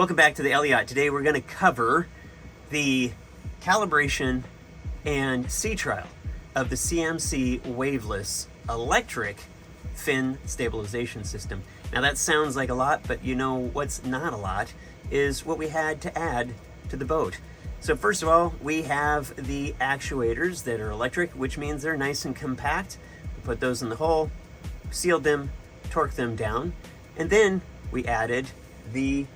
Welcome back to the Elli-Yacht. Today we're going to cover the calibration and sea trial of the CMC Waveless electric fin stabilization system. Now that sounds like a lot, but you know what's not a lot is what we had to add to the boat. So first of all, we have the actuators that are electric, which means they're nice and compact. We put those in the hole, sealed them, torqued them down, and then we added the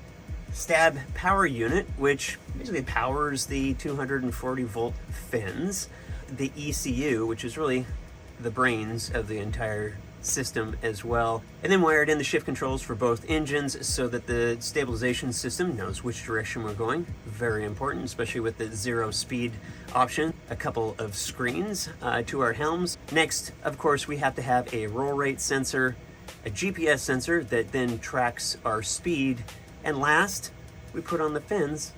stab power unit, which basically powers the 240 volt fins, the ECU, which is really the brains of the entire system as well, and then wired in the shift controls for both engines so that the stabilization system knows which direction we're going. Very important, especially with the 0 speed option. A couple of screens to our helms. Next, of course, we have to have a roll rate sensor, a GPS sensor that then tracks our speed, and last, we put on the fins.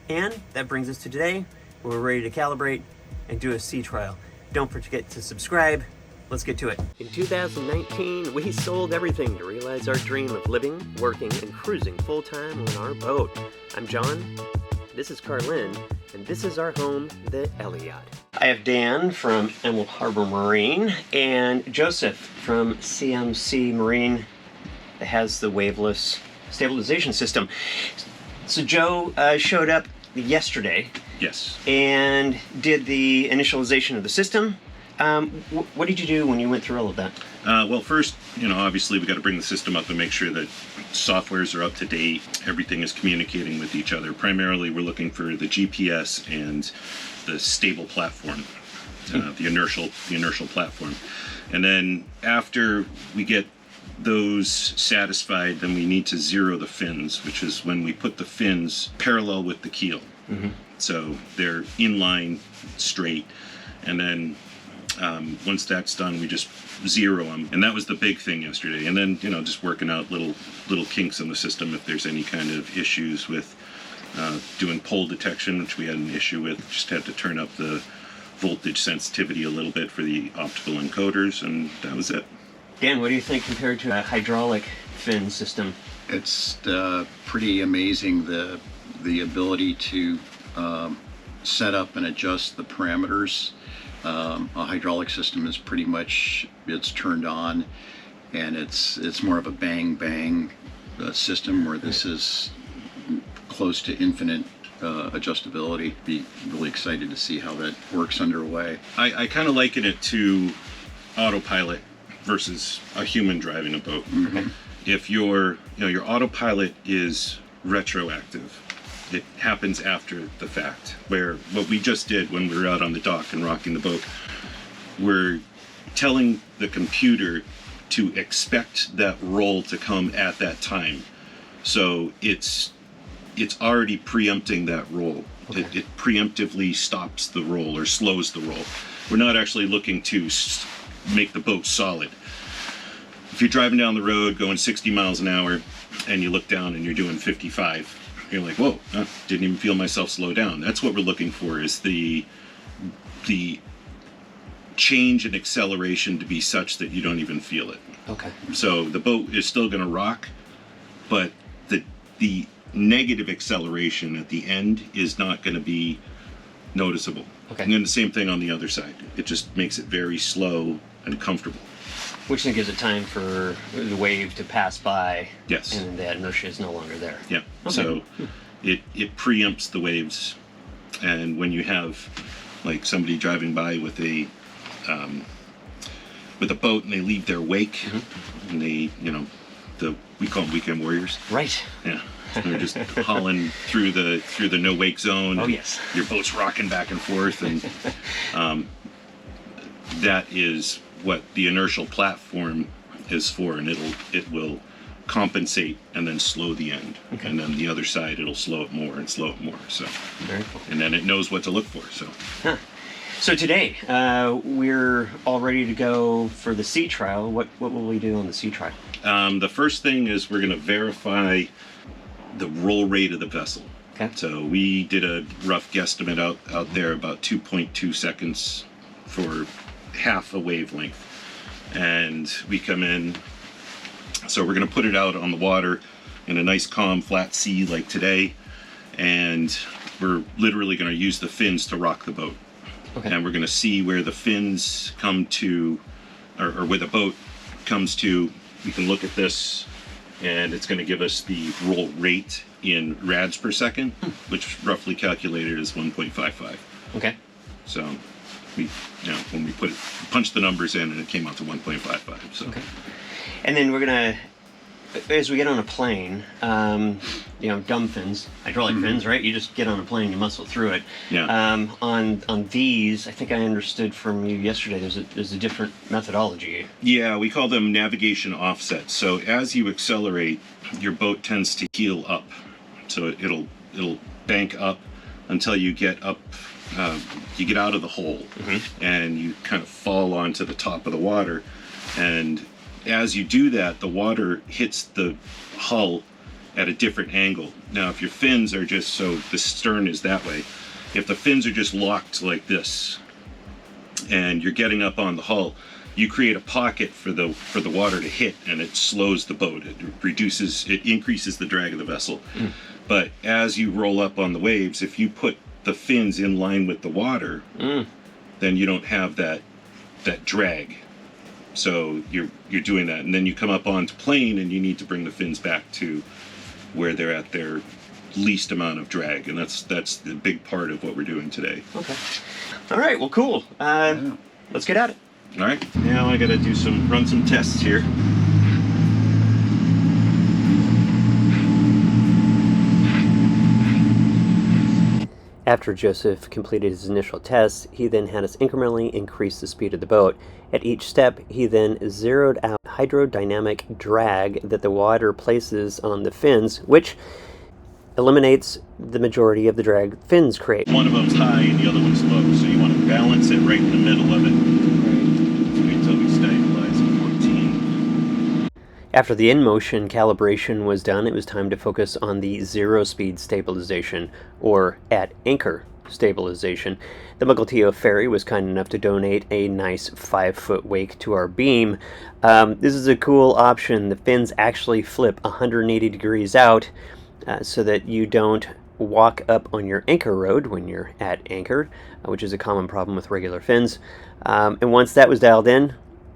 And that brings us to today, where we're ready to calibrate and do a sea trial. Don't forget to subscribe. Let's get to it. In 2019, we sold everything to realize our dream of living, working, and cruising full-time on our boat. I'm John, this is Carlin, and this is our home, the Elli-Yacht. I have Dan from Emerald Harbor Marine and Joseph from CMC Marine that has the waveless stabilization system. So Joe showed up yesterday. Yes. And did the initialization of the system. What did you do when you went through all of that? Well, first, obviously we got to bring the system up and make sure that softwares are up to date, everything is communicating with each other. Primarily, we're looking for the GPS and the stable platform, the inertial platform. And then after we get those satisfied, then we need to zero the fins, which is when we put the fins parallel with the keel. Mm-hmm. So they're in line, straight, and then once that's done, we just zero them. And that was the big thing yesterday. And then, just working out little kinks in the system if there's any kind of issues with doing pole detection, which we had an issue with. Just had to turn up the voltage sensitivity a little bit for the optical encoders, and that was it. Dan, what do you think compared to a hydraulic fin system? It's pretty amazing the ability to set up and adjust the parameters. A hydraulic system is pretty much, it's turned on, and it's more of a bang system, where this is close to infinite adjustability. Be really excited to see how that works underway. I kind of liken it to autopilot versus a human driving a boat. Mm-hmm. If your autopilot is retroactive, it happens after the fact, where what we just did when we were out on the dock and rocking the boat, we're telling the computer to expect that roll to come at that time. So it's already preempting that roll. Okay. It preemptively stops the roll or slows the roll. We're not actually looking to make the boat solid. If you're driving down the road going 60 miles an hour and you look down and you're doing 55, you're like, whoa, didn't even feel myself slow down. That's what we're looking for, is the change in acceleration to be such that you don't even feel it. Okay. So the boat is still going to rock, but the negative acceleration at the end is not going to be noticeable. Okay. And then the same thing on the other side. It just makes it very slow and comfortable. Which then gives it time for the wave to pass by. Yes. And that inertia is no longer there. Yeah. Okay. So it preempts the waves, and when you have like somebody driving by with a boat and they leave their wake, mm-hmm. and they, we call them weekend warriors. Right. Yeah. They're just hauling through the no wake zone. Oh yes. Your boat's rocking back and forth, and that is what the inertial platform is for, and it will compensate and then slow the end. Okay. And then the other side, it'll slow it more and slow it more. So very cool. And then it knows what to look for. So. Huh. So today we're all ready to go for the sea trial. What will we do on the sea trial? The first thing is we're going to verify the roll rate of the vessel. Okay. So we did a rough guesstimate out there, about 2.2 seconds for half a wavelength. And we come in, so we're going to put it out on the water in a nice calm flat sea like today, and we're literally going to use the fins to rock the boat. Okay. And we're going to see where the fins come to, or where the boat comes to. We can look at this, and it's going to give us the roll rate in rads per second, which roughly calculated is 1.55. Okay. So we, when we punched the numbers in, and it came out to 1.55. So. Okay. And then we're gonna, as we get on a plane, dumb fins, hydraulic fins, right? You just get on a plane, you muscle through it. Yeah. On these, I think I understood from you yesterday, there's a different methodology. Yeah, we call them navigation offsets. So as you accelerate, your boat tends to heel up. So it'll bank up until you get up, you get out of the hole, and you kind of fall onto the top of the water. And as you do that, the water hits the hull at a different angle. Now, if your fins are just, so the stern is that way, if the fins are just locked like this, and you're getting up on the hull, you create a pocket for the water to hit, and it slows the boat. It increases the drag of the vessel. But as you roll up on the waves, if you put the fins in line with the water, then you don't have that drag. So you're doing that, and then you come up onto plane, and you need to bring the fins back to where they're at their least amount of drag, and that's the big part of what we're doing today. Okay. All right. Well, cool. Let's get at it. All right. Now I got to run some tests here. After Joseph completed his initial tests, he then had us incrementally increase the speed of the boat. At each step, he then zeroed out hydrodynamic drag that the water places on the fins, which eliminates the majority of the drag fins create. One of them's high and the other one's low, so you want to balance it right in the middle of it. Wait until we stabilize at 14. After the in-motion calibration was done, it was time to focus on the zero-speed stabilization, or at anchor stabilization. The Mukilteo ferry was kind enough to donate a nice 5-foot wake to our beam. This is a cool option. The fins actually flip 180 degrees out so that you don't walk up on your anchor rode when you're at anchor, which is a common problem with regular fins. And once that was dialed in,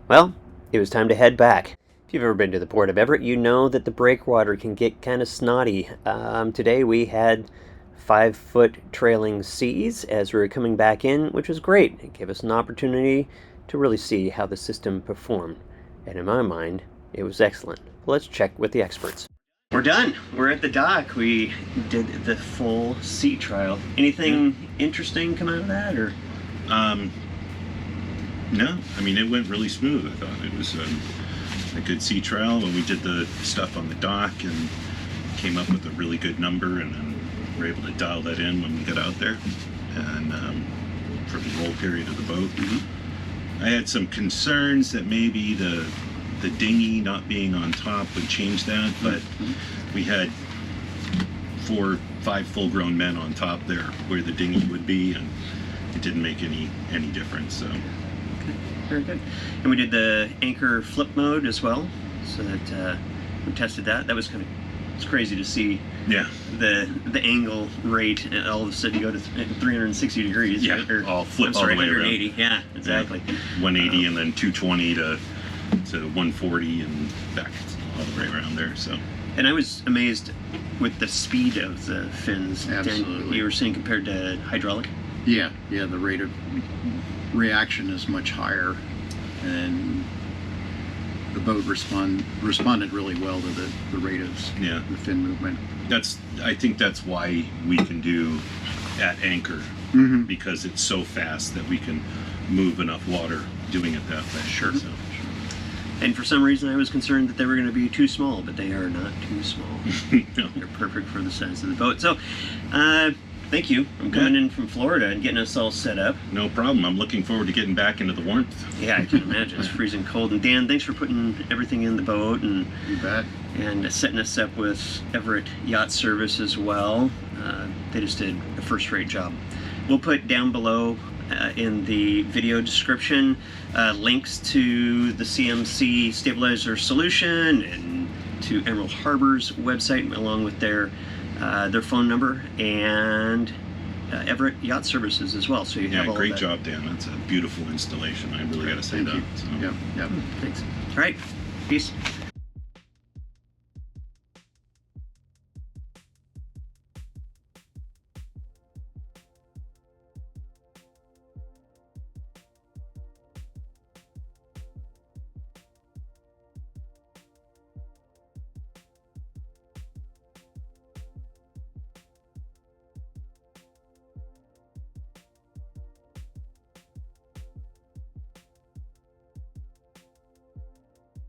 well, it was time to head back. If you've ever been to the Port of Everett, you know that the breakwater can get kind of snotty. Today we had 5-foot trailing seas as we were coming back in, which was great. It gave us an opportunity to really see how the system performed. And in my mind, it was excellent. Let's check with the experts. We're done. We're at the dock. We did the full sea trial. Anything interesting come out of that, or? No, I mean, it went really smooth. I thought it was a good sea trial when we did the stuff on the dock and came up with a really good number, and then we're able to dial that in when we got out there and for the roll period of the boat. I had some concerns that maybe the dinghy not being on top would change that, but we had 4 or 5 full-grown men on top there where the dinghy would be, and it didn't make any difference. So. Very good. And we did the anchor flip mode as well, so that we tested that. That was it's crazy to see. Yeah. The angle rate, and all of a sudden you go to 360 degrees. Yeah. Right? Or, all flip I'm sorry, all the way 180. around. Yeah, exactly. Yeah. 180 and then 220 to 140 and back all the way around there. So. And I was amazed with the speed of the fins. Absolutely. Dan, you were saying compared to hydraulic. Yeah, the rate of reaction is much higher, and the boat responded really well to the rate of the fin movement. I think that's why we can do at anchor, because it's so fast that we can move enough water doing it that way. Sure. So. And for some reason I was concerned that they were going to be too small, but they are not too small. No. They're perfect for the size of the boat. So, thank you. I'm coming in from Florida and getting us all set up. No problem. I'm looking forward to getting back into the warmth. Yeah, I can imagine. It's freezing cold. And Dan, thanks for putting everything in the boat and You bet. and setting us up with Everett Yacht Service as well. They just did a first-rate job. We'll put down below in the video description links to the CMC stabilizer solution and to Emerald Harbor's website along with their phone number and Everett Yacht Services as well. So you have all great that. job, Dan. That's a beautiful installation. I really got to say Thank that. you. So. Yeah. Thanks. All right. Peace.